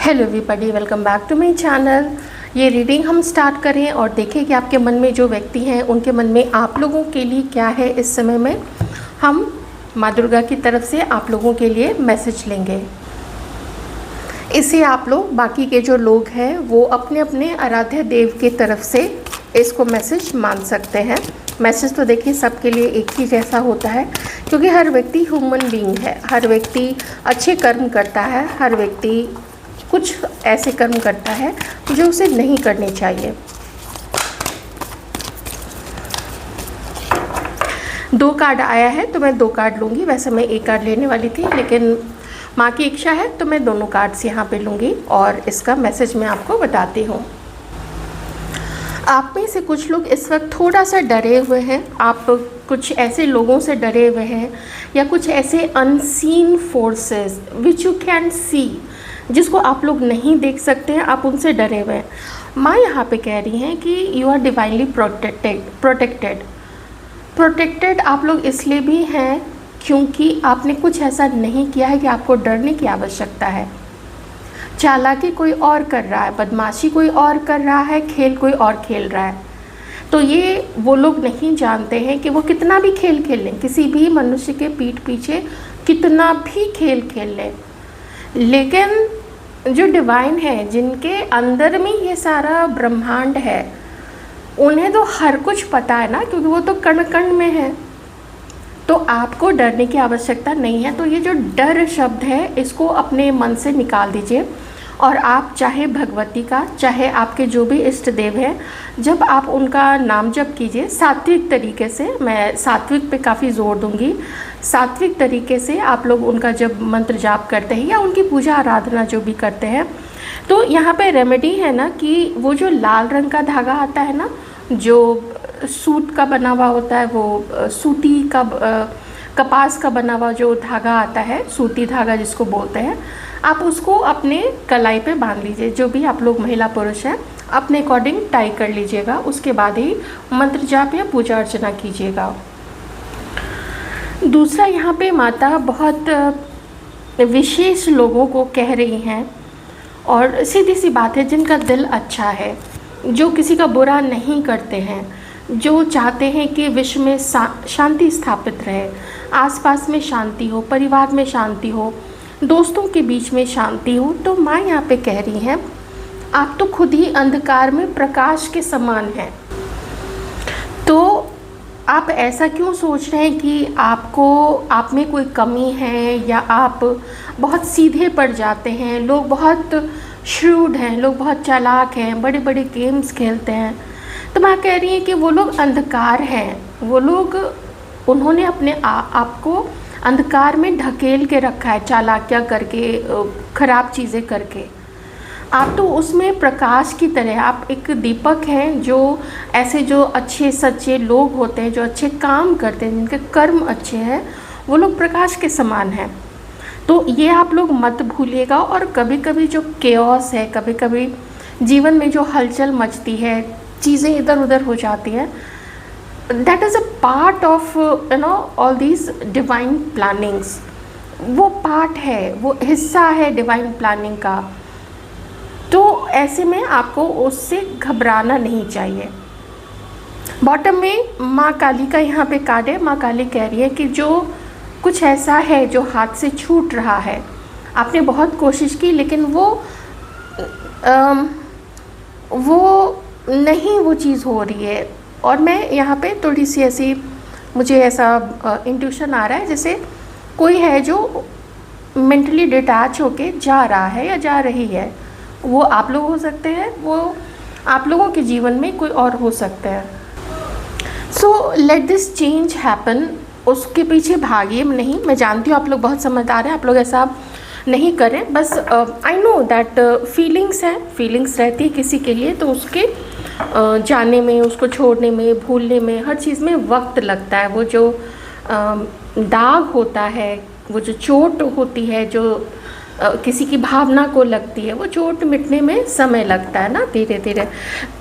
Hello everybody, welcome back to my channel. ये reading हम start करें और देखें कि आपके मन में जो व्यक्ति हैं उनके मन में आप लोगों के लिए क्या है। इस समय में हम माँ दुर्गा की तरफ से आप लोगों के लिए मैसेज लेंगे। इसे आप लोग बाकी के जो लोग हैं वो अपने अपने आराध्य देव की तरफ से इसको मैसेज मान सकते हैं। मैसेज तो देखिए सबके लिए एक ही जैसा होता है, क्योंकि हर व्यक्ति ह्यूमन बीइंग है, हर व्यक्ति अच्छे कर्म करता है, हर व्यक्ति कुछ ऐसे कर्म करता है जो उसे नहीं करने चाहिए। 2 कार्ड आया है तो मैं 2 कार्ड लूँगी। वैसे मैं 1 कार्ड लेने वाली थी, लेकिन माँ की इच्छा है तो मैं दोनों कार्ड्स यहाँ पे लूँगी और इसका मैसेज मैं आपको बताती हूँ। आप में से कुछ लोग इस वक्त थोड़ा सा डरे हुए हैं। आप कुछ ऐसे लोगों से डरे हुए हैं या कुछ ऐसे unseen forces which you can see, जिसको आप लोग नहीं देख सकते हैं, आप उनसे डरे हुए हैं। माँ यहाँ पे कह रही हैं कि यू आर डिवाइनली प्रोटेक्टेड आप लोग इसलिए भी हैं क्योंकि आपने कुछ ऐसा नहीं किया है कि आपको डरने की आवश्यकता है। चालाकी कोई और कर रहा है, बदमाशी कोई और कर रहा है, खेल कोई और खेल रहा है। तो ये वो लोग नहीं जानते हैं कि वो कितना भी खेल खेल लें, किसी भी मनुष्य के पीठ पीछे कितना भी खेल खेल लें, लेकिन जो डिवाइन है, जिनके अंदर में ये सारा ब्रह्मांड है, उन्हें तो हर कुछ पता है ना, क्योंकि वो तो कण कण में है। तो आपको डरने की आवश्यकता नहीं है। तो ये जो डर शब्द है इसको अपने मन से निकाल दीजिए और आप चाहे भगवती का, चाहे आपके जो भी इष्ट देव हैं, जब आप उनका नाम जप कीजिए सात्विक तरीके से, मैं सात्विक पे काफ़ी ज़ोर दूंगी, सात्विक तरीके से आप लोग उनका जब मंत्र जाप करते हैं या उनकी पूजा आराधना जो भी करते हैं, तो यहाँ पे रेमेडी है ना कि वो जो लाल रंग का धागा आता है ना, जो सूत का बना हुआ होता है, वो सूती का कपास का बना हुआ जो धागा आता है, सूती धागा जिसको बोलते हैं, आप उसको अपने कलाई पे बांध लीजिए। जो भी आप लोग महिला पुरुष हैं अपने अकॉर्डिंग टाई कर लीजिएगा, उसके बाद ही मंत्र जाप या पूजा अर्चना कीजिएगा। दूसरा, यहाँ पे माता बहुत विशेष लोगों को कह रही हैं और सीधी सी बात है, जिनका दिल अच्छा है, जो किसी का बुरा नहीं करते हैं, जो चाहते हैं कि विश्व में शांति स्थापित रहे, आसपास में शांति हो, परिवार में शांति हो, दोस्तों के बीच में शांति हो। तो माँ यहाँ पे कह रही हैं आप तो खुद ही अंधकार में प्रकाश के समान हैं। तो आप ऐसा क्यों सोच रहे हैं कि आप में कोई कमी है या आप बहुत सीधे पड़ जाते हैं। लोग बहुत श्रूड हैं, लोग बहुत चालाक हैं, बड़े बड़े गेम्स खेलते हैं। तो मैं कह रही हूँ कि वो लोग अंधकार हैं, वो लोग उन्होंने अपने आप को अंधकार में ढकेल के रखा है, चालाकियाँ करके, ख़राब चीज़ें करके। आप तो उसमें प्रकाश की तरह, आप एक दीपक हैं, जो ऐसे जो अच्छे सच्चे लोग होते हैं, जो अच्छे काम करते हैं, जिनके कर्म अच्छे हैं, वो लोग प्रकाश के समान हैं। तो ये आप लोग मत भूलिएगा। और कभी कभी जो केओस है, कभी कभी जीवन में जो हलचल मचती है, चीज़ें इधर उधर हो जाती हैं, that is a part of all these divine plannings. वो पार्ट है, वो हिस्सा है डिवाइन प्लानिंग का। तो ऐसे में आपको उससे घबराना नहीं चाहिए। बॉटम में माँ काली का यहाँ पे कार्ड है। माँ काली कह रही है कि जो कुछ ऐसा है जो हाथ से छूट रहा है, आपने बहुत कोशिश की लेकिन वो नहीं वो चीज़ हो रही है। और मैं यहाँ पे थोड़ी सी ऐसी, मुझे ऐसा इंट्यूशन आ रहा है जैसे कोई है जो मेंटली डिटैच होके जा रहा है या जा रही है। वो आप लोग हो सकते हैं, वो आप लोगों के जीवन में कोई और हो सकते हैं। So let this change happen. उसके पीछे भागिए नहीं। मैं जानती हूँ आप लोग बहुत समझदार हैं, आप लोग ऐसा नहीं करें। बस आई नो दैट फीलिंग्स हैं, फीलिंग्स रहती है किसी के लिए, तो उसके जाने में, उसको छोड़ने में, भूलने में, हर चीज़ में वक्त लगता है। वो जो दाग होता है, वो जो चोट होती है, जो किसी की भावना को लगती है, वो चोट मिटने में समय लगता है ना, धीरे धीरे।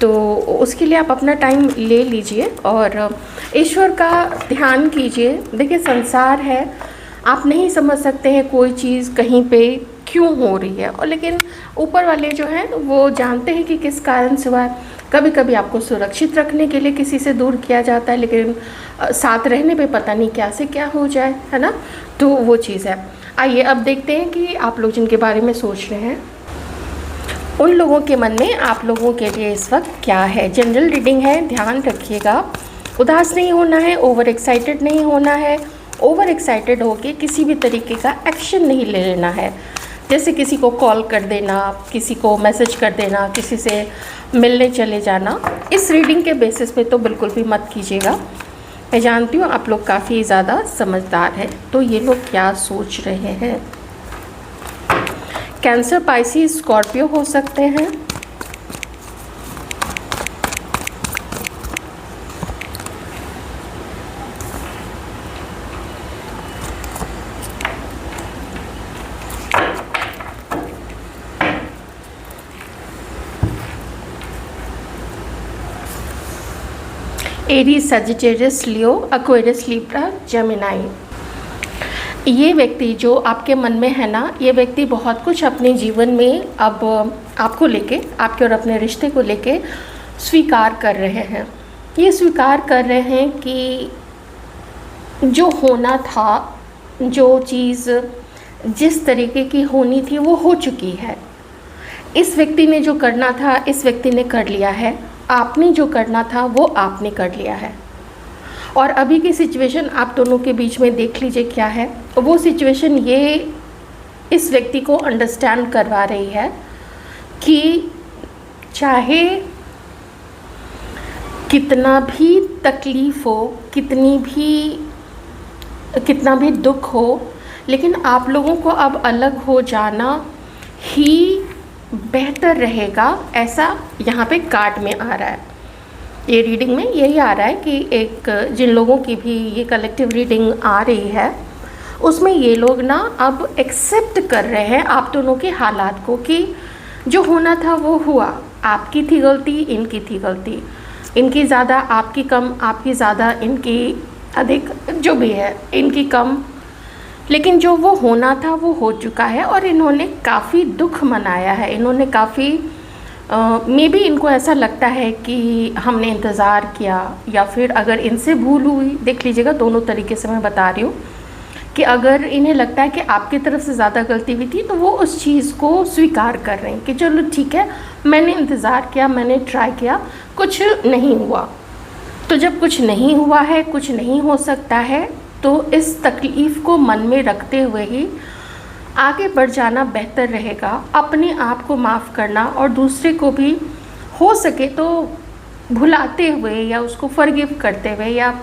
तो उसके लिए आप अपना टाइम ले लीजिए और ईश्वर का ध्यान कीजिए। देखिए संसार है, आप नहीं समझ सकते हैं कोई चीज़ कहीं पे क्यों हो रही है, और लेकिन ऊपर वाले जो हैं वो जानते हैं कि किस कारण से हुआ है। कभी कभी आपको सुरक्षित रखने के लिए किसी से दूर किया जाता है, लेकिन साथ रहने पे पता नहीं क्या से क्या हो जाए, है ना। तो वो चीज़ है। आइए अब देखते हैं कि आप लोग जिनके बारे में सोच रहे हैं उन लोगों के मन में आप लोगों के लिए इस वक्त क्या है। जनरल रीडिंग है, ध्यान रखिएगा। उदास नहीं होना है, ओवर एक्साइटेड नहीं होना है। ओवर एक्साइटेड होके किसी भी तरीके का एक्शन नहीं ले लेना है, जैसे किसी को कॉल कर देना, किसी को मैसेज कर देना, किसी से मिलने चले जाना। इस रीडिंग के बेसिस पे तो बिल्कुल भी मत कीजिएगा। मैं जानती हूँ आप लोग काफ़ी ज़्यादा समझदार हैं। तो ये लोग क्या सोच रहे हैं? कैंसर, पाइसिस, स्कॉर्पियो हो सकते हैं। एरीज, सजिटेरियस, लियो, एक्वेरियस, लिब्रा, जेमिनाई। ये व्यक्ति जो आपके मन में है ना, ये व्यक्ति बहुत कुछ अपने जीवन में अब आपको लेके, आपके और अपने रिश्ते को लेके स्वीकार कर रहे हैं। ये स्वीकार कर रहे हैं कि जो होना था, जो चीज़ जिस तरीके की होनी थी वो हो चुकी है। इस व्यक्ति ने जो करना था इस व्यक्ति ने कर लिया है। आपने जो करना था वो आपने कर लिया है। और अभी की सिचुएशन आप दोनों के बीच में देख लीजिए क्या है। वो सिचुएशन ये इस व्यक्ति को अंडरस्टैंड करवा रही है कि चाहे कितना भी तकलीफ़ हो, कितना भी दुख हो, लेकिन आप लोगों को अब अलग हो जाना ही बेहतर रहेगा, ऐसा यहाँ पे कार्ड में आ रहा है। ये रीडिंग में यही आ रहा है कि एक जिन लोगों की भी ये कलेक्टिव रीडिंग आ रही है उसमें ये लोग ना अब एक्सेप्ट कर रहे हैं आप दोनों के हालात को, कि जो होना था वो हुआ। आपकी थी गलती, इनकी थी गलती, इनकी ज़्यादा, आपकी कम, आपकी ज़्यादा, इनकी अधिक, जो भी है इनकी कम, लेकिन जो वो होना था वो हो चुका है। और इन्होंने काफ़ी दुख मनाया है, इन्होंने काफ़ी मे बी इनको ऐसा लगता है कि हमने इंतज़ार किया, या फिर अगर इनसे भूल हुई, देख लीजिएगा दोनों तरीके से मैं बता रही हूँ, कि अगर इन्हें लगता है कि आपकी तरफ से ज़्यादा गलती हुई थी तो वो उस चीज़ को स्वीकार कर रहे हैं कि चलो ठीक है, मैंने इंतज़ार किया, मैंने ट्राई किया, कुछ नहीं हुआ। तो जब कुछ नहीं हुआ है, कुछ नहीं हो सकता है, तो इस तकलीफ़ को मन में रखते हुए ही आगे बढ़ जाना बेहतर रहेगा। अपने आप को माफ़ करना और दूसरे को भी हो सके तो भुलाते हुए या उसको फॉरगिव करते हुए या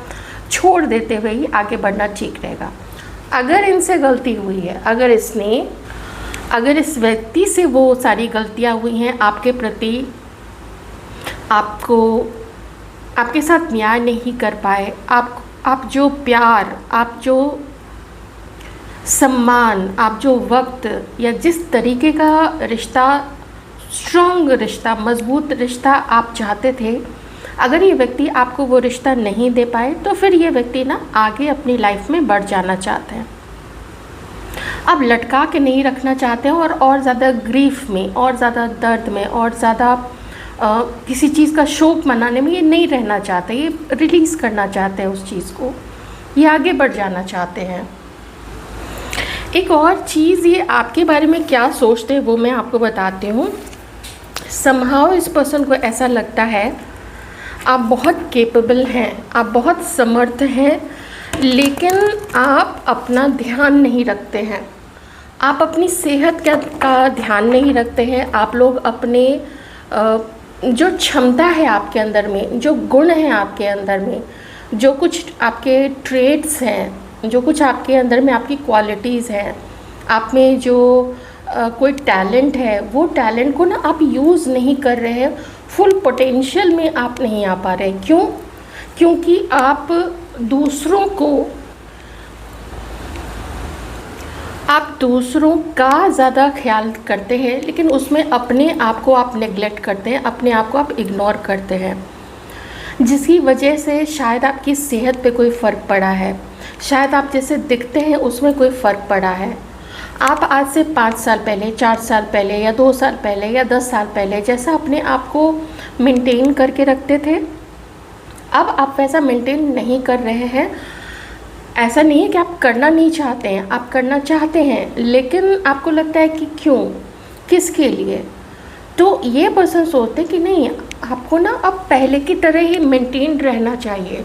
छोड़ देते हुए ही आगे बढ़ना ठीक रहेगा। अगर इनसे गलती हुई है, अगर इस व्यक्ति से वो सारी गलतियां हुई हैं आपके प्रति, आपके साथ न्याय नहीं कर पाए, आप जो प्यार, आप जो सम्मान, आप जो वक्त, या जिस तरीके का रिश्ता, स्ट्रॉन्ग रिश्ता, मज़बूत रिश्ता आप चाहते थे, अगर ये व्यक्ति आपको वो रिश्ता नहीं दे पाए तो फिर ये व्यक्ति ना आगे अपनी लाइफ में बढ़ जाना चाहते हैं। अब लटका के नहीं रखना चाहते हैं और ज़्यादा ग्रीफ में, और ज़्यादा दर्द में, और ज़्यादा किसी चीज़ का शोक मनाने में ये नहीं रहना चाहते। ये रिलीज़ करना चाहते हैं उस चीज़ को, ये आगे बढ़ जाना चाहते हैं। एक और चीज़, ये आपके बारे में क्या सोचते हैं वो मैं आपको बताती हूँ। समहाउ इस पर्सन को ऐसा लगता है आप बहुत केपेबल हैं, आप बहुत समर्थ हैं, लेकिन आप अपना ध्यान नहीं रखते हैं, आप अपनी सेहत का ध्यान नहीं रखते हैं। आप लोग अपने जो क्षमता है आपके अंदर में, जो गुण हैं आपके अंदर में, जो कुछ आपके ट्रेड्स हैं, जो कुछ आपके अंदर में आपकी क्वालिटीज़ हैं, आप में जो कोई टैलेंट है, वो टैलेंट को ना आप यूज़ नहीं कर रहे हैं, फुल पोटेंशियल में आप नहीं आ पा रहे। क्यों? क्योंकि आप दूसरों का ज़्यादा ख्याल करते हैं, लेकिन उसमें अपने आप को आप नेग्लेक्ट करते हैं, अपने आप को आप इग्नोर करते हैं, जिसकी वजह से शायद आपकी सेहत पे कोई फ़र्क पड़ा है, शायद आप जैसे दिखते हैं उसमें कोई फ़र्क पड़ा है। आप आज से 5 साल पहले, 4 साल पहले या 2 साल पहले या 10 साल पहले जैसा अपने आप को मेंटेन करके रखते थे, अब आप वैसा मेंटेन नहीं कर रहे हैं। ऐसा नहीं है कि आप करना नहीं चाहते हैं, आप करना चाहते हैं, लेकिन आपको लगता है कि क्यों, किसके लिए। तो ये पर्सन सोचते हैं कि नहीं, आपको ना अब पहले की तरह ही मेंटेन रहना चाहिए,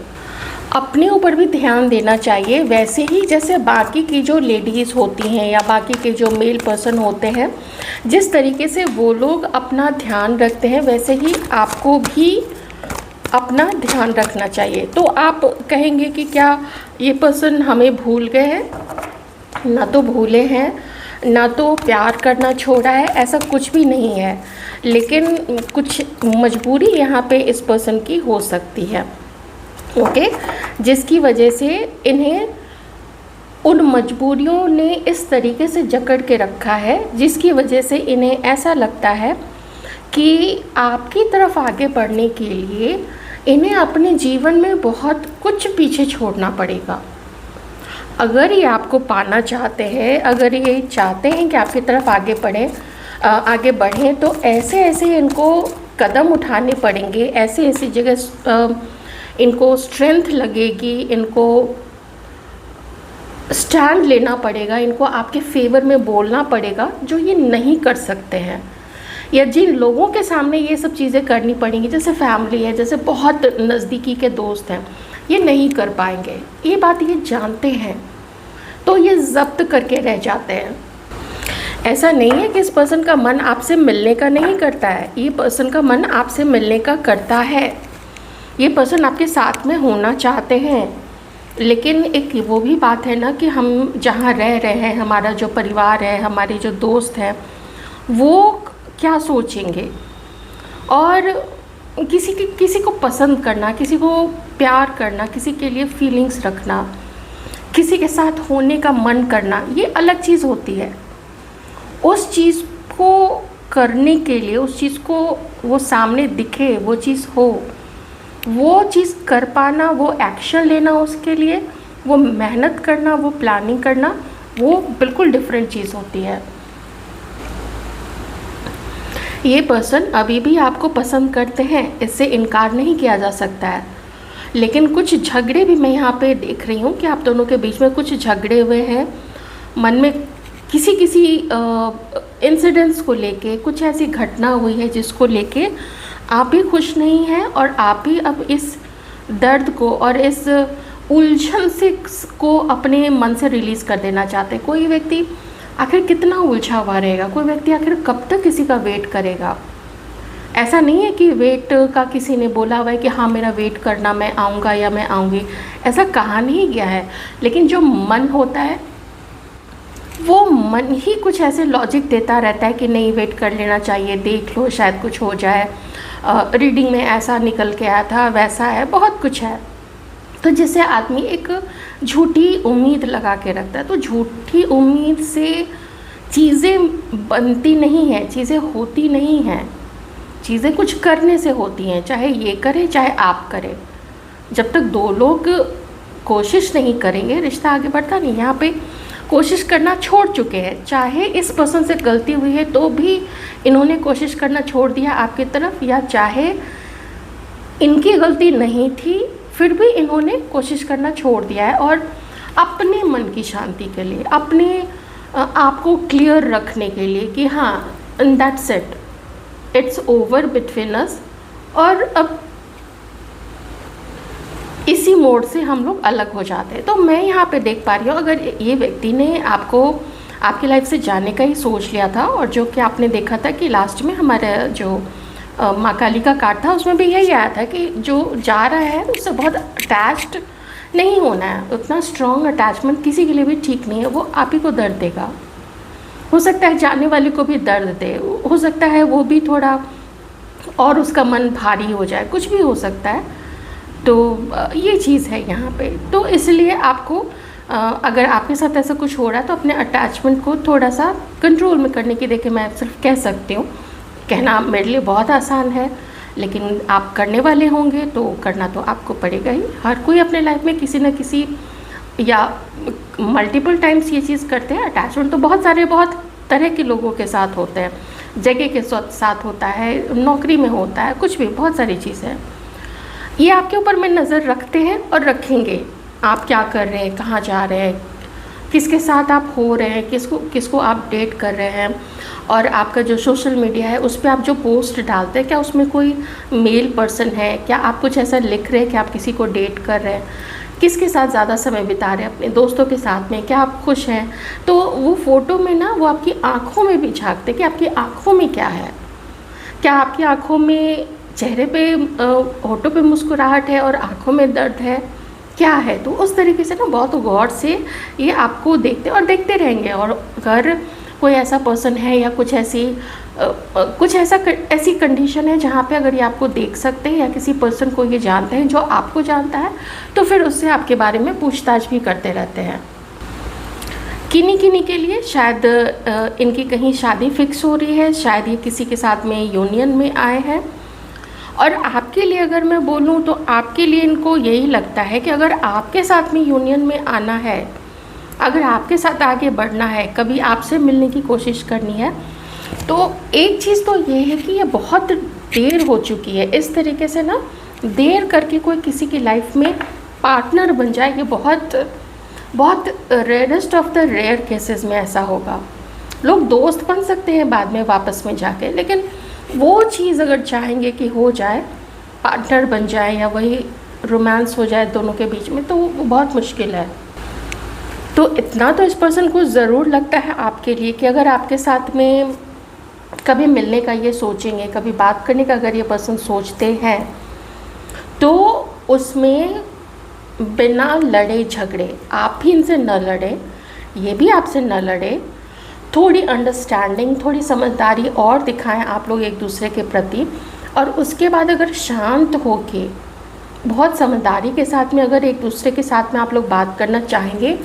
अपने ऊपर भी ध्यान देना चाहिए, वैसे ही जैसे बाकी की जो लेडीज़ होती हैं या बाकी के जो मेल पर्सन होते हैं, जिस तरीके से वो लोग अपना ध्यान रखते हैं, वैसे ही आपको भी अपना ध्यान रखना चाहिए। तो आप कहेंगे कि क्या ये पर्सन हमें भूल गए हैं? ना तो भूले हैं, ना तो प्यार करना छोड़ा है, ऐसा कुछ भी नहीं है। लेकिन कुछ मजबूरी यहाँ पे इस पर्सन की हो सकती है, ओके, जिसकी वजह से इन्हें उन मजबूरियों ने इस तरीके से जकड़ के रखा है, जिसकी वजह से इन्हें ऐसा लगता है कि आपकी तरफ आगे बढ़ने के लिए इन्हें अपने जीवन में बहुत कुछ पीछे छोड़ना पड़ेगा। अगर ये आपको पाना चाहते हैं, अगर ये चाहते हैं कि आपकी तरफ आगे बढ़ें, तो ऐसे ऐसे इनको कदम उठाने पड़ेंगे, ऐसे ऐसी जगह इनको स्ट्रेंथ लगेगी, इनको स्टैंड लेना पड़ेगा, इनको आपके फेवर में बोलना पड़ेगा, जो ये नहीं कर सकते हैं। या जिन लोगों के सामने ये सब चीज़ें करनी पड़ेंगी, जैसे फैमिली है, जैसे बहुत नज़दीकी के दोस्त हैं, ये नहीं कर पाएंगे, ये बात ये जानते हैं, तो ये जब्त करके रह जाते हैं। ऐसा नहीं है कि इस पर्सन का मन आपसे मिलने का नहीं करता है, ये पर्सन का मन आपसे मिलने का करता है। ये पर्सन आपके साथ में होना चाहते हैं, लेकिन एक वो भी बात है ना कि हम जहाँ रह रहे हैं, हमारा जो परिवार है, हमारे जो दोस्त हैं, वो क्या सोचेंगे। और किसी को पसंद करना, किसी को प्यार करना, किसी के लिए फीलिंग्स रखना, किसी के साथ होने का मन करना, ये अलग चीज़ होती है। उस चीज़ को करने के लिए, उस चीज़ को वो सामने दिखे, वो चीज़ हो, वो चीज़ कर पाना, वो एक्शन लेना उसके लिए, वो मेहनत करना, वो प्लानिंग करना, वो बिल्कुल डिफरेंट चीज़ होती है। ये पर्सन अभी भी आपको पसंद करते हैं, इससे इनकार नहीं किया जा सकता है, लेकिन कुछ झगड़े भी मैं यहाँ पे देख रही हूँ कि आप दोनों के बीच में कुछ झगड़े हुए हैं। मन में किसी इंसिडेंट्स को लेके कुछ ऐसी घटना हुई है जिसको लेके आप भी खुश नहीं हैं, और आप भी अब इस दर्द को और इस उलझन से को अपने मन से रिलीज़ कर देना चाहते हैं। कोई व्यक्ति आखिर कितना उलझा हुआ रहेगा, कोई व्यक्ति आखिर कब तक किसी का वेट करेगा। ऐसा नहीं है कि वेट का किसी ने बोला हुआ है कि हाँ मेरा वेट करना, मैं आऊँगा या मैं आऊँगी, ऐसा कहा नहीं गया है। लेकिन जो मन होता है, वो मन ही कुछ ऐसे लॉजिक देता रहता है कि नहीं, वेट कर लेना चाहिए, देख लो शायद कुछ हो जाए, रीडिंग में ऐसा निकल के आया था, वैसा है, बहुत कुछ है। तो जिससे आदमी एक झूठी उम्मीद लगा के रखता है। तो झूठी उम्मीद से चीज़ें बनती नहीं हैं, चीज़ें होती नहीं हैं, चीज़ें कुछ करने से होती हैं, चाहे ये करे चाहे आप करें। जब तक दो लोग कोशिश नहीं करेंगे, रिश्ता आगे बढ़ता नहीं। यहाँ पे कोशिश करना छोड़ चुके हैं, चाहे इस पर्सन से गलती हुई है तो भी इन्होंने कोशिश करना छोड़ दिया आपकी तरफ, या चाहे इनकी गलती नहीं थी फिर भी इन्होंने कोशिश करना छोड़ दिया है, और अपने मन की शांति के लिए, अपने आप को क्लियर रखने के लिए कि हाँ that's it, it's over between us, और अब इसी मोड से हम लोग अलग हो जाते हैं। तो मैं यहाँ पे देख पा रही हूँ, अगर ये व्यक्ति ने आपको आपकी लाइफ से जाने का ही सोच लिया था, और जो कि आपने देखा था कि लास्ट में हमारा जो माँ काली का कार्ड था, उसमें भी यही आया था कि जो जा रहा है उससे बहुत अटैच्ड नहीं होना है। उतना स्ट्रॉन्ग अटैचमेंट किसी के लिए भी ठीक नहीं है, वो आप ही को दर्द देगा। हो सकता है जाने वाले को भी दर्द दे, हो सकता है वो भी थोड़ा और उसका मन भारी हो जाए, कुछ भी हो सकता है। तो ये चीज़ है यहाँ पे। तो इसलिए आपको अगर आपके साथ ऐसा कुछ हो रहा है तो अपने अटैचमेंट को थोड़ा सा कंट्रोल में करने की, देखिए मैं सिर्फ कह सकती हूँ, कहना मेरे लिए बहुत आसान है, लेकिन आप करने वाले होंगे तो करना तो आपको पड़ेगा ही। हर कोई अपने लाइफ में किसी न किसी या मल्टीपल टाइम्स ये चीज़ करते हैं। अटैचमेंट तो बहुत तरह के लोगों के साथ होते हैं, जगह के साथ होता है, नौकरी में होता है, कुछ भी बहुत सारी चीज़ें हैं। ये आपके ऊपर में नज़र रखते हैं और रखेंगे, आप क्या कर रहे हैं, कहाँ जा रहे हैं, किसके साथ आप हो रहे हैं, किसको आप डेट कर रहे हैं, और आपका जो सोशल मीडिया है उस पर आप जो पोस्ट डालते हैं क्या उसमें कोई मेल पर्सन है, क्या आप कुछ ऐसा लिख रहे हैं कि आप किसी को डेट कर रहे हैं, किसके साथ ज़्यादा समय बिता रहे हैं, अपने दोस्तों के साथ में, क्या आप खुश हैं। तो वो फ़ोटो में ना वो आपकी आँखों में भी झांकते कि आपकी आँखों में क्या है, क्या आपकी आँखों में चेहरे पे होठों पे मुस्कुराहट है और आँखों में दर्द है, क्या है। तो उस तरीके से ना बहुत गौर से ये आपको देखते और देखते रहेंगे। और अगर कोई ऐसा पर्सन है या कुछ ऐसी कंडीशन है जहाँ पे अगर ये आपको देख सकते हैं या किसी पर्सन को ये जानते हैं जो आपको जानता है, तो फिर उससे आपके बारे में पूछताछ भी करते रहते हैं। किन्हीं के लिए शायद इनकी कहीं शादी फिक्स हो रही है, शायद ये किसी के साथ में यूनियन में आए हैं। और आपके लिए अगर मैं बोलूँ तो आपके लिए इनको यही लगता है कि अगर आपके साथ में यूनियन में आना है, अगर आपके साथ आगे बढ़ना है, कभी आपसे मिलने की कोशिश करनी है, तो एक चीज़ तो ये है कि ये बहुत देर हो चुकी है। इस तरीके से ना देर करके कोई किसी की लाइफ में पार्टनर बन जाए, ये बहुत rarest of the rare cases में ऐसा होगा। लोग दोस्त बन सकते हैं बाद में वापस में जाके, लेकिन वो चीज़ अगर चाहेंगे कि हो जाए, पार्टनर बन जाए या वही रोमांस हो जाए दोनों के बीच में, तो वो बहुत मुश्किल है। तो इतना तो इस पर्सन को ज़रूर लगता है आपके लिए कि अगर आपके साथ में कभी मिलने का ये सोचेंगे, कभी बात करने का अगर ये पर्सन सोचते हैं, तो उसमें बिना लड़े झगड़े, आप भी इनसे न लड़े, ये भी आपसे न लड़े, थोड़ी अंडरस्टैंडिंग, थोड़ी समझदारी और दिखाएं आप लोग एक दूसरे के प्रति। और उसके बाद अगर शांत होके बहुत समझदारी के साथ में अगर एक दूसरे के साथ में आप लोग बात करना चाहेंगे,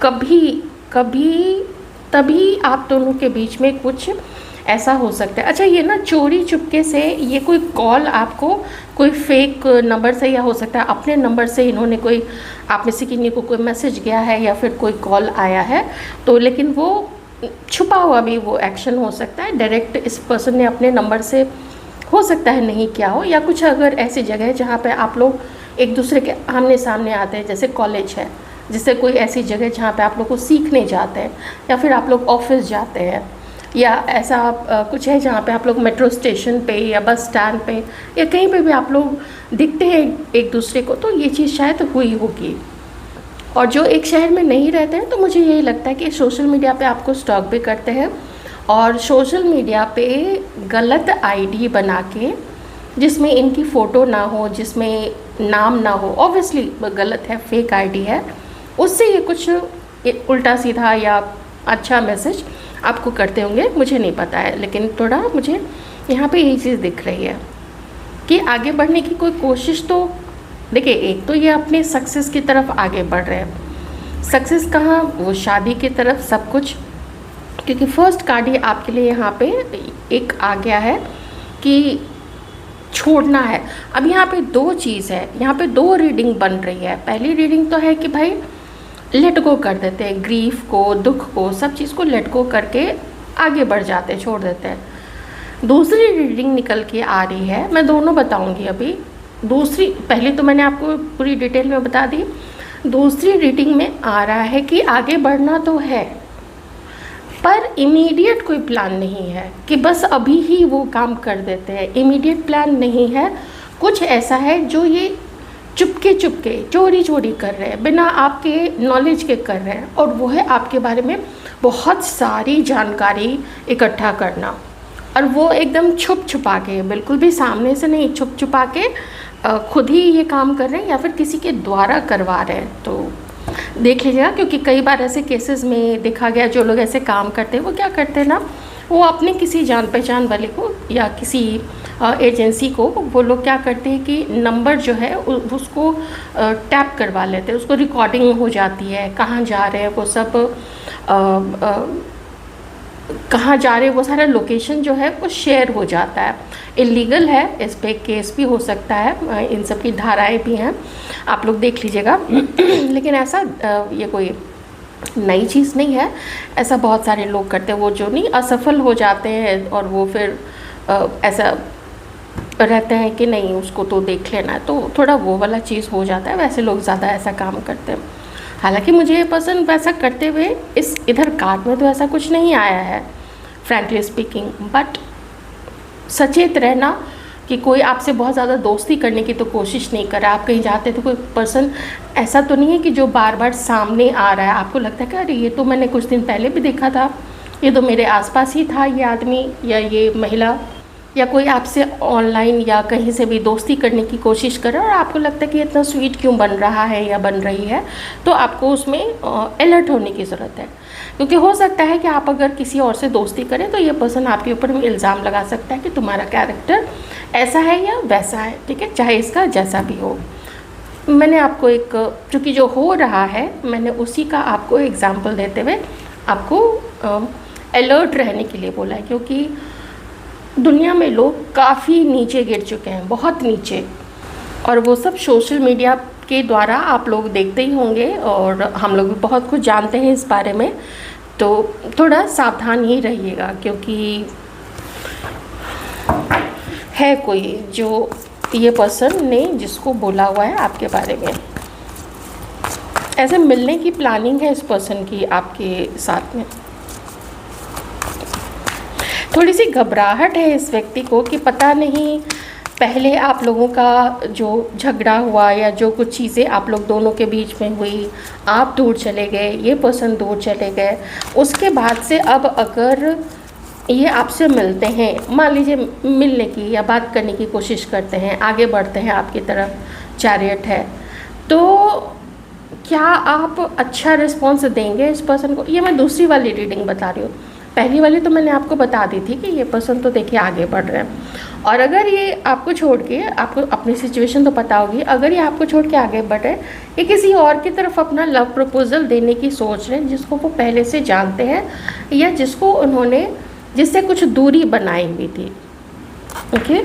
कभी तभी आप दोनों के बीच में कुछ ऐसा हो सकता है। अच्छा, ये ना चोरी चुपके से ये कोई कॉल आपको कोई फेक नंबर से, या हो सकता है अपने नंबर से इन्होंने कोई, आप में से किसी को कोई मैसेज गया है या फिर कोई कॉल आया है, तो लेकिन वो छुपा हुआ भी वो एक्शन हो सकता है। डायरेक्ट इस पर्सन ने अपने नंबर से हो सकता है नहीं किया हो, या कुछ अगर ऐसी जगह है जहाँ पे आप लोग एक दूसरे के आमने सामने आते हैं, जैसे कॉलेज है, जैसे कोई ऐसी जगह जहाँ पे आप लोग को सीखने जाते हैं, या फिर आप लोग ऑफिस जाते हैं, या ऐसा कुछ है जहाँ पे आप लोग मेट्रो स्टेशन पे या बस स्टैंड पे या कहीं पे भी आप लोग दिखते हैं एक दूसरे को, तो ये चीज़ शायद हुई होगी। और जो एक शहर में नहीं रहते हैं, तो मुझे यही लगता है कि सोशल मीडिया पे आपको स्टॉक भी करते हैं, और सोशल मीडिया पे गलत आईडी बना के, जिसमें इनकी फ़ोटो ना हो, जिसमें नाम ना हो, ऑब्वियसली गलत है, फेक आईडी है, उससे ये कुछ उल्टा सीधा या अच्छा मैसेज आपको करते होंगे, मुझे नहीं पता है। लेकिन थोड़ा मुझे यहाँ पे यही चीज़ दिख रही है कि आगे बढ़ने की कोई कोशिश, तो देखिए एक तो ये अपने सक्सेस की तरफ आगे बढ़ रहे हैं। सक्सेस कहाँ, वो शादी की तरफ, सब कुछ। क्योंकि फर्स्ट कार्ड ही आपके लिए यहाँ पे एक आ गया है कि छोड़ना है। अब यहाँ पे दो चीज़ है, यहाँ पे दो रीडिंग बन रही है। पहली रीडिंग तो है कि भाई लेट गो कर देते हैं, ग्रीफ को, दुख को, सब चीज़ को लेट गो करके आगे बढ़ जाते हैं, छोड़ देते हैं। दूसरी रीडिंग निकल के आ रही है, मैं दोनों बताऊंगी अभी। दूसरी, पहली तो मैंने आपको पूरी डिटेल में बता दी। दूसरी रीडिंग में आ रहा है कि आगे बढ़ना तो है, पर इमीडिएट कोई प्लान नहीं है कि बस अभी ही वो काम कर देते हैं। इमीडिएट प्लान नहीं है, कुछ ऐसा है जो ये चुपके चोरी कर रहे हैं, बिना आपके नॉलेज के कर रहे हैं, और वो है आपके बारे में बहुत सारी जानकारी इकट्ठा करना। और वो एकदम छुपा के, बिल्कुल भी सामने से नहीं, छुपा के खुद ही ये काम कर रहे हैं या फिर किसी के द्वारा करवा रहे हैं। तो देख लीजिएगा, क्योंकि कई बार ऐसे केसेस में देखा गया, जो लोग ऐसे काम करते हैं वो क्या करते हैं ना, वो अपने किसी जान पहचान वाले को या किसी एजेंसी को, वो लोग क्या करते हैं कि नंबर जो है उसको टैप करवा लेते हैं, उसको रिकॉर्डिंग हो जाती है, कहाँ जा रहे हैं वो सब कहाँ जा रहे हैं वो सारा लोकेशन जो है वो शेयर हो जाता है। इलीगल है, इस पे केस भी हो सकता है, इन सब की धाराएं भी हैं, आप लोग देख लीजिएगा। लेकिन ऐसा ये कोई नई चीज़ नहीं है, ऐसा बहुत सारे लोग करते हैं, वो जो नहीं असफल हो जाते हैं और वो फिर ऐसा रहते हैं कि नहीं उसको तो देख लेना है, तो थोड़ा वो वाला चीज़ हो जाता है, वैसे लोग ज़्यादा ऐसा काम करते हैं। हालांकि मुझे ये पसंद वैसा करते हुए इस इधर कार्ड में तो ऐसा कुछ नहीं आया है फ्रैंकली स्पीकिंग, बट सचेत रहना कि कोई आपसे बहुत ज़्यादा दोस्ती करने की तो कोशिश नहीं कर रहा। आप कहीं जाते तो कोई पर्सन ऐसा तो नहीं है कि जो बार बार सामने आ रहा है, आपको लगता है कि अरे ये तो मैंने कुछ दिन पहले भी देखा था, ये तो मेरे आसपास ही था ये आदमी या ये महिला, या कोई आपसे ऑनलाइन या कहीं से भी दोस्ती करने की कोशिश कर रहा है और आपको लगता है कि इतना स्वीट क्यों बन रहा है या बन रही है, तो आपको उसमें अलर्ट होने की ज़रूरत है। क्योंकि हो सकता है कि आप अगर किसी और से दोस्ती करें तो ये पर्सन आपके ऊपर में इल्ज़ाम लगा सकता है कि तुम्हारा कैरेक्टर ऐसा है या वैसा है, ठीक है, चाहे इसका जैसा भी हो। मैंने आपको एक, चूँकि जो हो रहा है मैंने उसी का आपको एग्ज़ाम्पल देते हुए आपको अलर्ट रहने के लिए बोला है, क्योंकि दुनिया में लोग काफ़ी नीचे गिर चुके हैं, बहुत नीचे, और वो सब सोशल मीडिया के द्वारा आप लोग देखते ही होंगे और हम लोग भी बहुत कुछ जानते हैं इस बारे में, तो थोड़ा सावधान ही रहिएगा। क्योंकि है कोई जो ये पर्सन ने जिसको बोला हुआ है आपके बारे में, ऐसे मिलने की प्लानिंग है इस पर्सन की आपके साथ में। थोड़ी सी घबराहट है इस व्यक्ति को कि पता नहीं पहले आप लोगों का जो झगड़ा हुआ या जो कुछ चीज़ें आप लोग दोनों के बीच में हुई, आप दूर चले गए, ये पर्सन दूर चले गए, उसके बाद से अब अगर ये आपसे मिलते हैं, मान लीजिए मिलने की या बात करने की कोशिश करते हैं, आगे बढ़ते हैं आपकी तरफ, चैरियट है, तो क्या आप अच्छा रिस्पॉन्स देंगे इस पर्सन को? ये मैं दूसरी वाली रीडिंग बता रही हूँ, पहली वाली तो मैंने आपको बता दी थी कि ये पर्सन तो देखिए आगे बढ़ रहे हैं, और अगर ये आपको छोड़ के, आपको अपनी सिचुएशन तो पता होगी, अगर ये आपको छोड़ के आगे बढ़ रहे, ये किसी और की तरफ अपना लव प्रपोजल देने की सोच रहे हैं जिसको वो पहले से जानते हैं या जिसको उन्होंने, जिससे कुछ दूरी बनाई हुई थी। ओके,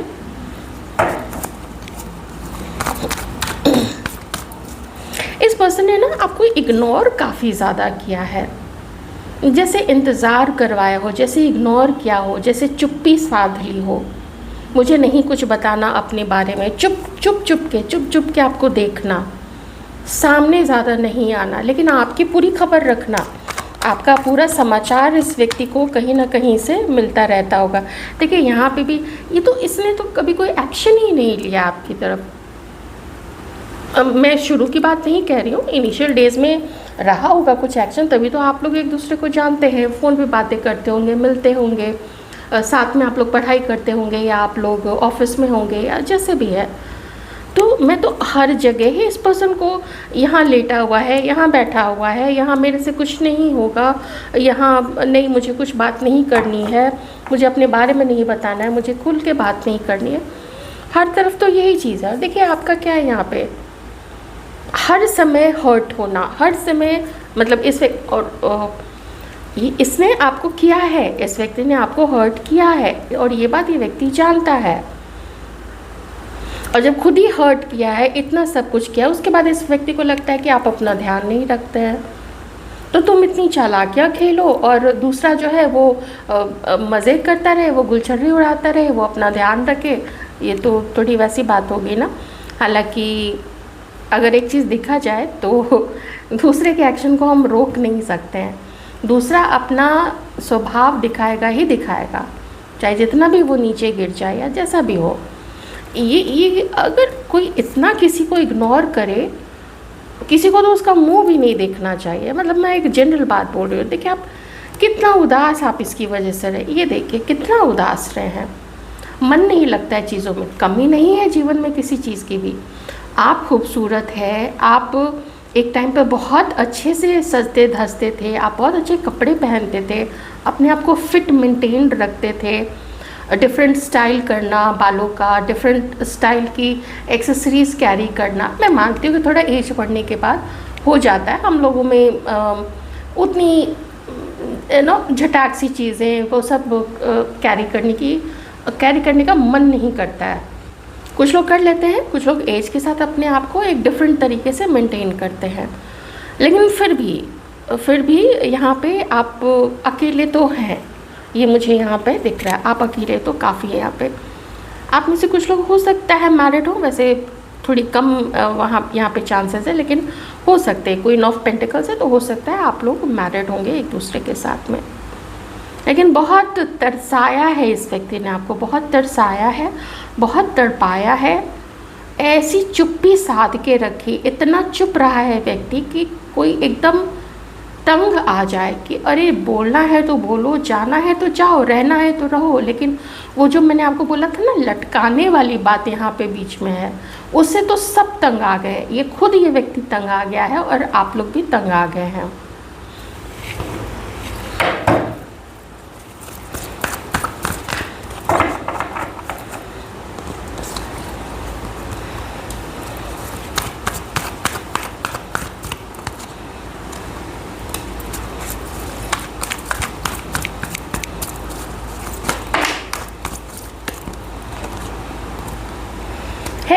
इस पर्सन ने ना आपको इग्नोर काफ़ी ज़्यादा किया है, जैसे इंतज़ार करवाया हो, जैसे इग्नोर किया हो, जैसे चुप्पी साध ली हो, मुझे नहीं कुछ बताना अपने बारे में, चुप के आपको देखना, सामने ज़्यादा नहीं आना, लेकिन आपकी पूरी खबर रखना, आपका पूरा समाचार इस व्यक्ति को कहीं ना कहीं से मिलता रहता होगा। देखिए यहाँ पे भी ये तो, इसने तो कभी कोई एक्शन ही नहीं लिया आपकी तरफ। अब मैं शुरू की बात नहीं कह रही हूँ, इनिशियल डेज में रहा होगा कुछ एक्शन, तभी तो आप लोग एक दूसरे को जानते हैं, फ़ोन पे बातें करते होंगे, मिलते होंगे, साथ में आप लोग पढ़ाई करते होंगे या आप लोग ऑफिस में होंगे या जैसे भी है। तो मैं तो हर जगह ही इस पर्सन को, यहाँ लेटा हुआ है, यहाँ बैठा हुआ है, यहाँ मेरे से कुछ नहीं होगा, यहाँ नहीं, मुझे कुछ बात नहीं करनी है, मुझे अपने बारे में नहीं बताना है, मुझे खुल के बात नहीं करनी है, हर तरफ तो यही चीज़ है। देखिए आपका क्या है यहाँ पे, हर समय हर्ट होना, हर समय, मतलब इस और इसने आपको किया है, इस व्यक्ति ने आपको हर्ट किया है और ये बात ये व्यक्ति जानता है, और जब खुद ही हर्ट किया है, इतना सब कुछ किया, उसके बाद इस व्यक्ति को लगता है कि आप अपना ध्यान नहीं रखते हैं, तो तुम इतनी चालाकियाँ खेलो और दूसरा जो है वो मज़े करता रहे, वो गुलछर्री उड़ाता रहे, वो अपना ध्यान रखे, ये तो थोड़ी वैसी बात होगी ना। हालांकि अगर एक चीज़ दिखा जाए तो दूसरे के एक्शन को हम रोक नहीं सकते हैं, दूसरा अपना स्वभाव दिखाएगा ही दिखाएगा, चाहे जितना भी वो नीचे गिर जाए या जैसा भी हो। ये अगर कोई इतना किसी को इग्नोर करे, किसी को तो उसका मुंह भी नहीं देखना चाहिए, मतलब मैं एक जनरल बात बोल रही हूँ। देखिए आप कितना उदास आप इसकी वजह से रहे, ये देखिए कितना उदास रहे हैं, मन नहीं लगता है चीज़ों में, कमी नहीं है जीवन में किसी चीज़ की भी। आप खूबसूरत है, आप एक टाइम पे बहुत अच्छे से सजते धजते थे, आप बहुत अच्छे कपड़े पहनते थे, अपने आप को फिट मेंटेन रखते थे, डिफरेंट स्टाइल करना बालों का, डिफरेंट स्टाइल की एक्सेसरीज़ कैरी करना। मैं मानती हूँ कि थोड़ा एज बढ़ने के बाद हो जाता है हम लोगों में, उतनी झटाक सी चीज़ें वो सब कैरी करने का मन नहीं करता है। कुछ लोग कर लेते हैं, कुछ लोग एज के साथ अपने आप को एक डिफरेंट तरीके से मेंटेन करते हैं, लेकिन फिर भी यहाँ पे आप अकेले तो हैं, ये मुझे यहाँ पे दिख रहा है। आप अकेले तो काफ़ी है यहाँ पे। आप में से कुछ लोग हो सकता है मैरिड हो, वैसे थोड़ी कम वहाँ यहाँ पे चांसेस है, लेकिन हो सकते हैं। क्वीन ऑफ पेंटिकल्स है तो हो सकता है आप लोग मैरिड होंगे एक दूसरे के साथ में। लेकिन बहुत तरसाया है इस व्यक्ति ने आपको, बहुत तरसाया है, बहुत तड़पाया है। ऐसी चुप्पी साध के रखी, इतना चुप रहा है व्यक्ति कि कोई एकदम तंग आ जाए कि अरे बोलना है तो बोलो, जाना है तो जाओ, रहना है तो रहो। लेकिन वो जो मैंने आपको बोला था ना, लटकाने वाली बात यहाँ पे बीच में है, उससे तो सब तंग आ गए। ये खुद ये व्यक्ति तंग आ गया है और आप लोग भी तंग आ गए हैं।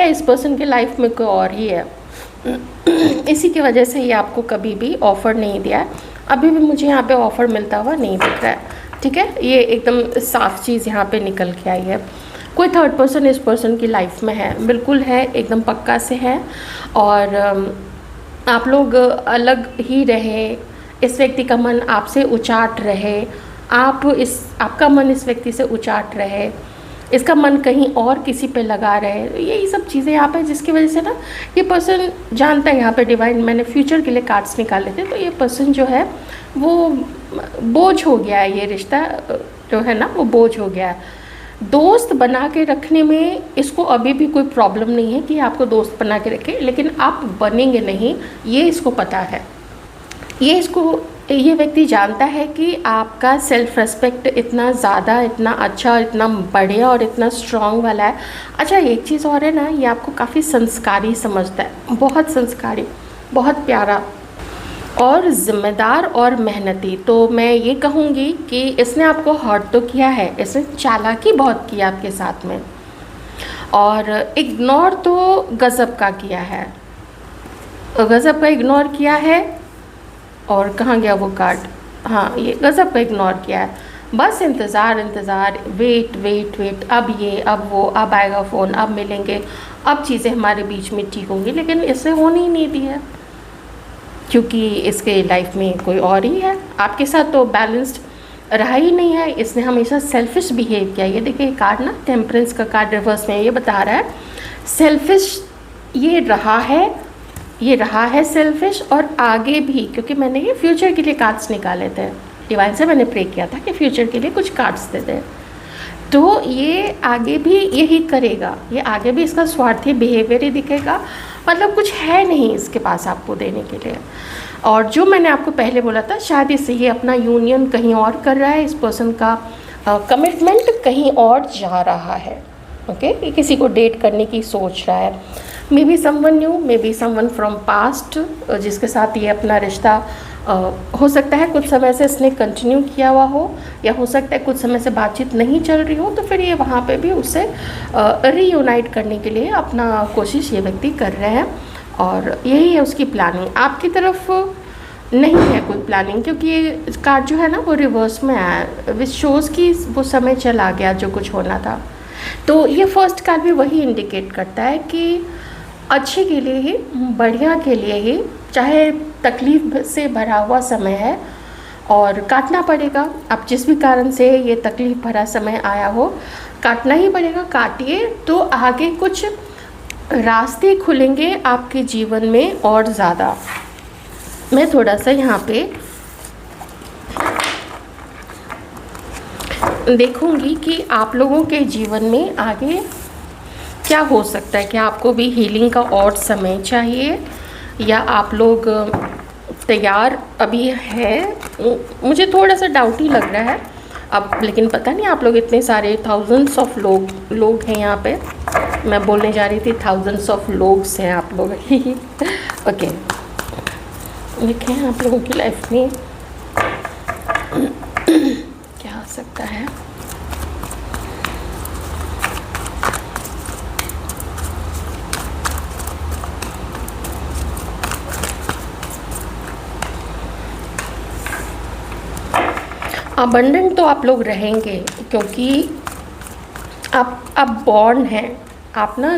इस पर्सन की लाइफ में कोई और ही है, इसी की वजह से ये आपको कभी भी ऑफ़र नहीं दिया है। अभी भी मुझे यहाँ पे ऑफ़र मिलता हुआ नहीं दिख रहा है, ठीक है। ये एकदम साफ चीज़ यहाँ पे निकल के आई है। कोई थर्ड पर्सन इस पर्सन की लाइफ में है, बिल्कुल है, एकदम पक्का से है। और आप लोग अलग ही रहे, इस व्यक्ति का मन आपसे उचाट रहे, आपका मन इस व्यक्ति से उचाट रहे, इसका मन कहीं और किसी पे लगा रहे। यही सब चीज़ें यहाँ पे, जिसकी वजह से ना ये पर्सन जानता है, यहाँ पे डिवाइन मैंने फ्यूचर के लिए कार्ड्स निकाले थे, तो ये पर्सन जो है वो बोझ हो गया है। ये रिश्ता जो है ना वो बोझ हो गया है। दोस्त बना के रखने में इसको अभी भी कोई प्रॉब्लम नहीं है कि आपको दोस्त बना के रखे, लेकिन आप बनेंगे नहीं, ये इसको पता है। ये व्यक्ति जानता है कि आपका सेल्फ रेस्पेक्ट इतना ज़्यादा, इतना अच्छा, इतना बढ़िया और इतना स्ट्रॉन्ग वाला है। अच्छा, एक चीज़ और है ना, ये आपको काफ़ी संस्कारी समझता है, बहुत संस्कारी, बहुत प्यारा और ज़िम्मेदार और मेहनती। तो मैं ये कहूँगी कि इसने आपको हर्ट तो किया है, इसने चालाकी बहुत की आपके साथ में, और इग्नोर तो गज़ब का किया है, गज़ब का इग्नोर किया है। और कहाँ गया वो कार्ड? हाँ, ये गज़ब का इग्नोर किया है। बस इंतज़ार, वेट, अब ये, अब वो, अब आएगा फ़ोन, अब मिलेंगे, अब चीज़ें हमारे बीच में ठीक होंगी, लेकिन इससे होने ही नहीं दी है, क्योंकि इसके लाइफ में कोई और ही है। आपके साथ तो बैलेंस्ड रहा ही नहीं है, इसने हमेशा सेल्फिश बिहेव किया। ये देखिए कार्ड ना, टेम्परेंस का कार्ड रिवर्स में, ये बता रहा है सेल्फिश ये रहा है सेल्फिश, और आगे भी, क्योंकि मैंने ये फ्यूचर के लिए कार्ड्स निकाले थे, डिवाइन से मैंने प्रे किया था कि फ्यूचर के लिए कुछ कार्ड्स दे दे, तो ये आगे भी यही करेगा। ये आगे भी इसका स्वार्थी बिहेवियर ही दिखेगा, मतलब कुछ है नहीं इसके पास आपको देने के लिए। और जो मैंने आपको पहले बोला था, शायद इससे ये अपना यूनियन कहीं और कर रहा है, इस पर्सन का कमिटमेंट कहीं और जा रहा है। ओके, ये किसी को डेट करने की सोच रहा है। May be someone new, may be someone from past, जिसके साथ ये अपना रिश्ता हो सकता है कुछ समय से इसने कंटिन्यू किया हुआ हो, या हो सकता है कुछ समय से बातचीत नहीं चल रही हो, तो फिर ये वहाँ पे भी उससे रीयूनाइट करने के लिए अपना कोशिश ये व्यक्ति कर रहे हैं। और यही है उसकी प्लानिंग। आपकी तरफ नहीं है कोई प्लानिंग, क्योंकि ये कार्ड जो है ना वो रिवर्स में आया, विच शोज़ की वो समय चला गया जो कुछ होना था। तो ये फर्स्ट कार्ड भी वही इंडिकेट करता है कि अच्छे के लिए ही, बढ़िया के लिए ही, चाहे तकलीफ से भरा हुआ समय है और काटना पड़ेगा। अब जिस भी कारण से ये तकलीफ भरा समय आया हो, काटना ही पड़ेगा, काटिए, तो आगे कुछ रास्ते खुलेंगे आपके जीवन में और ज़्यादा। मैं थोड़ा सा यहाँ पे देखूंगी कि आप लोगों के जीवन में आगे क्या हो सकता है। क्या आपको भी हीलिंग का और समय चाहिए, या आप लोग तैयार अभी है? मुझे थोड़ा सा डाउट ही लग रहा है अब, लेकिन पता नहीं, आप लोग इतने सारे थाउजेंड्स ऑफ लोग हैं यहाँ पे। मैं बोलने जा रही थी थाउजेंड्स ऑफ लोग्स हैं आप लोग। ओके, देखें आप लोगों की लाइफ में सकता है। अबंडेंट तो आप लोग रहेंगे, क्योंकि आप बॉर्न हैं, आप ना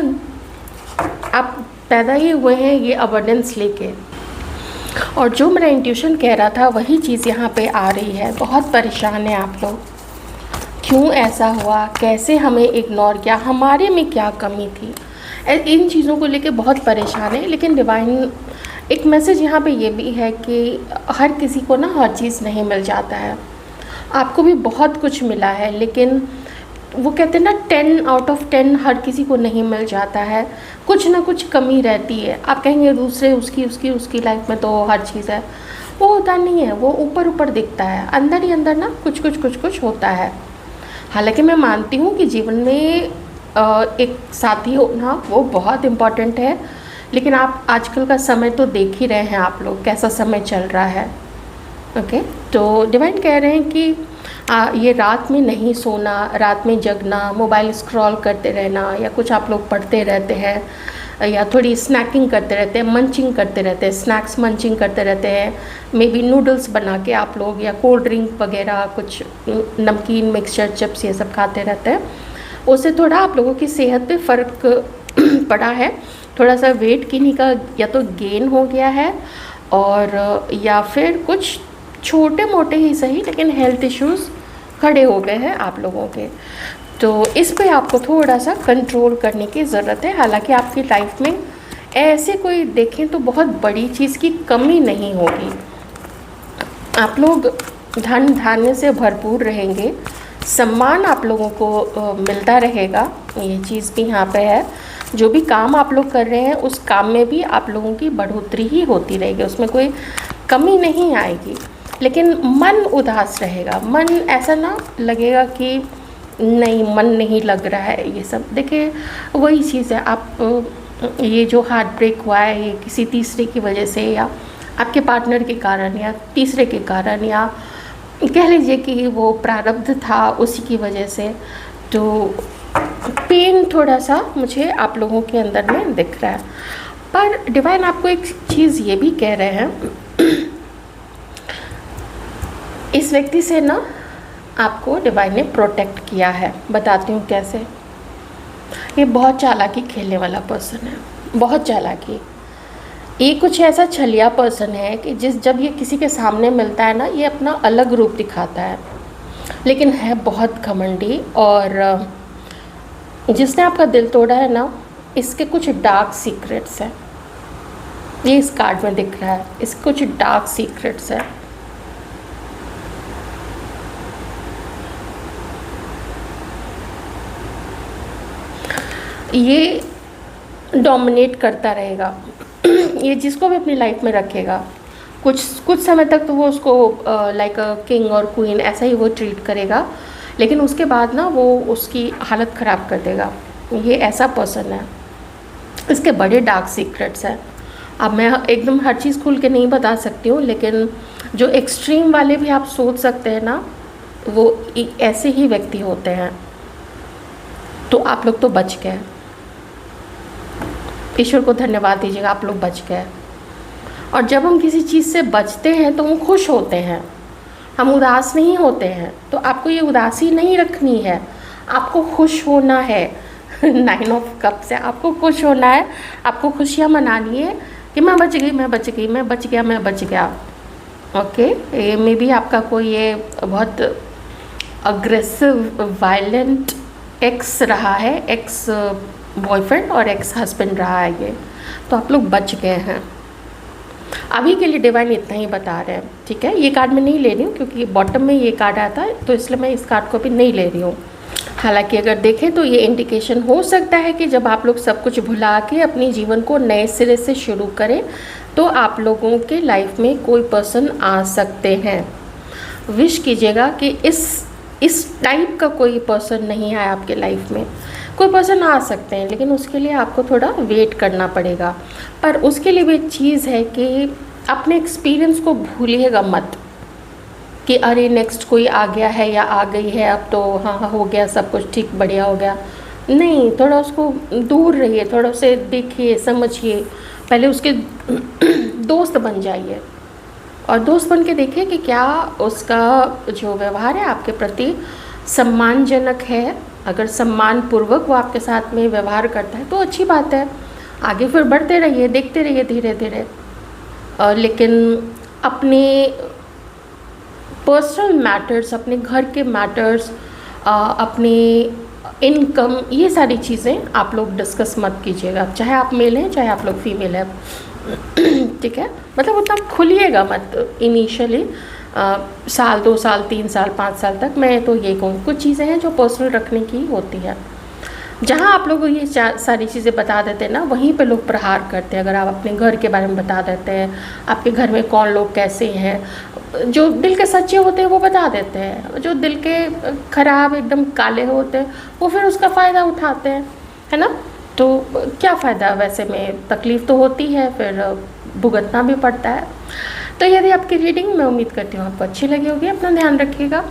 आप पैदा ही हुए हैं ये अबंडेंस लेके। और जो मेरा इंट्यूशन कह रहा था वही चीज़ यहाँ पे आ रही है। बहुत परेशान हैं आप लोग, क्यों ऐसा हुआ, कैसे हमें इग्नोर किया, हमारे में क्या कमी थी, इन चीज़ों को लेके बहुत परेशान है। लेकिन डिवाइन एक मैसेज यहाँ पे ये भी है कि हर किसी को ना हर चीज़ नहीं मिल जाता है। आपको भी बहुत कुछ मिला है, लेकिन वो कहते हैं ना 10 आउट ऑफ 10 हर किसी को नहीं मिल जाता है, कुछ ना कुछ कमी रहती है। आप कहेंगे दूसरे उसकी लाइफ में तो हर चीज़ है, वो होता नहीं है, वो ऊपर ऊपर दिखता है, अंदर ही अंदर ना कुछ होता है। हालांकि मैं मानती हूँ कि जीवन में एक साथी होना वो बहुत इम्पॉर्टेंट है, लेकिन आप आजकल का समय तो देख ही रहे हैं आप लोग कैसा समय चल रहा है। ओके, तो डिवाइन कह रहे हैं कि ये रात में नहीं सोना, रात में जगना, मोबाइल स्क्रॉल करते रहना, या कुछ आप लोग पढ़ते रहते हैं, या थोड़ी स्नैकिंग करते रहते हैं, मंचिंग करते रहते हैं, स्नैक्स मंचिंग करते रहते हैं, मे बी नूडल्स बना के आप लोग, या कोल्ड ड्रिंक वगैरह कुछ नमकीन मिक्सचर चिप्स ये सब खाते रहते हैं। उससे थोड़ा आप लोगों की सेहत पे फ़र्क पड़ा है। थोड़ा सा वेट किन्हीं का या तो गेन हो गया है, और या फिर कुछ छोटे मोटे ही सही लेकिन हेल्थ इश्यूज़ खड़े हो गए हैं आप लोगों के। तो इस पे आपको थोड़ा सा कंट्रोल करने की ज़रूरत है। हालांकि आपकी लाइफ में ऐसे कोई देखें तो बहुत बड़ी चीज़ की कमी नहीं होगी। आप लोग धन धान्य से भरपूर रहेंगे, सम्मान आप लोगों को मिलता रहेगा, ये चीज़ भी यहाँ पे है। जो भी काम आप लोग कर रहे हैं उस काम में भी आप लोगों की बढ़ोतरी ही होती रहेगी, उसमें कोई कमी नहीं आएगी। लेकिन मन उदास रहेगा, मन ऐसा ना लगेगा कि नहीं मन नहीं लग रहा है। ये सब देखिए वही चीज़ है, आप ये जो हार्ट ब्रेक हुआ है ये किसी तीसरे की वजह से, या आपके पार्टनर के कारण, या तीसरे के कारण, या कह लीजिए कि वो प्रारब्ध था उसी की वजह से, तो पेन थोड़ा सा मुझे आप लोगों के अंदर में दिख रहा है। पर डिवाइन आपको एक चीज़ ये भी कह रहे हैं, इस व्यक्ति से ना आपको डिवाइन ने प्रोटेक्ट किया है। बताती हूँ कैसे। ये बहुत चालाकी खेलने वाला पर्सन है, बहुत चालाकी। ये कुछ ऐसा छलिया पर्सन है कि जब ये किसी के सामने मिलता है ना, ये अपना अलग रूप दिखाता है, लेकिन है बहुत घमंडी। और जिसने आपका दिल तोड़ा है ना, इसके कुछ डार्क सीक्रेट्स हैं, ये इस कार्ड में दिख रहा है। इसके कुछ डार्क सीक्रेट्स हैं। ये डोमिनेट करता रहेगा, ये जिसको भी अपनी लाइफ में रखेगा कुछ समय तक तो वो उसको लाइक किंग और क्वीन ऐसा ही वो ट्रीट करेगा, लेकिन उसके बाद ना वो उसकी हालत ख़राब कर देगा। ये ऐसा पर्सन है, इसके बड़े डार्क सीक्रेट्स हैं। अब मैं एकदम हर चीज़ खुल के नहीं बता सकती हूँ, लेकिन जो एक्सट्रीम वाले भी आप सोच सकते हैं ना, वो ऐसे ही व्यक्ति होते हैं। तो आप लोग तो बच गए, ईश्वर को धन्यवाद दीजिएगा, आप लोग बच गए। और जब हम किसी चीज़ से बचते हैं तो हम खुश होते हैं, हम उदास नहीं होते हैं। तो आपको ये उदासी नहीं रखनी है, आपको खुश होना है। 9 ऑफ कप से आपको खुश होना है, आपको खुशियाँ मनानी है कि मैं बच गई, मैं बच गई, मैं बच गया, मैं बच गया। ओके, ये मे भी आपका कोई ये बहुत अग्रेसिव वायलेंट एक्स रहा है, एक्स बॉयफ्रेंड और एक्स हस्बैंड रहा है ये, तो आप लोग बच गए हैं। अभी के लिए डिवाइन इतना ही बता रहे हैं, ठीक है। ये कार्ड मैं नहीं ले रही हूँ क्योंकि बॉटम में ये कार्ड आया था, तो इसलिए मैं इस कार्ड को भी नहीं ले रही हूँ। हालांकि अगर देखें तो ये इंडिकेशन हो सकता है कि जब आप लोग सब कुछ भुला के अपने जीवन को नए सिरे से शुरू करें तो आप लोगों के लाइफ में कोई पर्सन आ सकते हैं। विश कीजिएगा कि इस टाइप का कोई पर्सन नहीं आए आपके लाइफ में। कोई पर्सन आ सकते हैं, लेकिन उसके लिए आपको थोड़ा वेट करना पड़ेगा। पर उसके लिए भी एक चीज़ है कि अपने एक्सपीरियंस को भूलिएगा मत। कि अरे नेक्स्ट कोई आ गया है या आ गई है, अब तो हाँ हाँ हो गया सब कुछ ठीक, बढ़िया हो गया। नहीं, थोड़ा उसको दूर रहिए, थोड़ा उसे देखिए, समझिए, पहले उसके दोस्त बन जाइए और दोस्त बन के देखिए कि क्या उसका जो व्यवहार है आपके प्रति सम्मानजनक है। अगर सम्मानपूर्वक वो आपके साथ में व्यवहार करता है तो अच्छी बात है, आगे फिर बढ़ते रहिए, देखते रहिए धीरे धीरे। लेकिन अपने पर्सनल मैटर्स, अपने घर के मैटर्स, अपने इनकम, ये सारी चीज़ें आप लोग डिस्कस मत कीजिएगा, चाहे आप मेल हैं चाहे आप लोग फीमेल हैं। ठीक है, मतलब उतना खुलिएगा मत इनिशियली, साल 2 साल 3 साल 5 साल तक। मैं तो ये कहूँ कुछ चीज़ें हैं जो पर्सनल रखने की होती है। जहाँ आप लोगों को ये सारी चीज़ें बता देते हैं ना, वहीं पे लोग प्रहार करते हैं। अगर आप अपने घर के बारे में बता देते हैं, आपके घर में कौन लोग कैसे हैं, जो दिल के सच्चे होते हैं वो बता देते हैं, जो दिल के खराब एकदम काले होते हैं वो फिर उसका फ़ायदा उठाते हैं, है ना। तो क्या फ़ायदा, वैसे में तकलीफ़ तो होती है, फिर भुगतना भी पड़ता है। तो यदि आपकी रीडिंग, मैं उम्मीद करती हूँ आपको अच्छी लगी होगी। अपना ध्यान रखिएगा।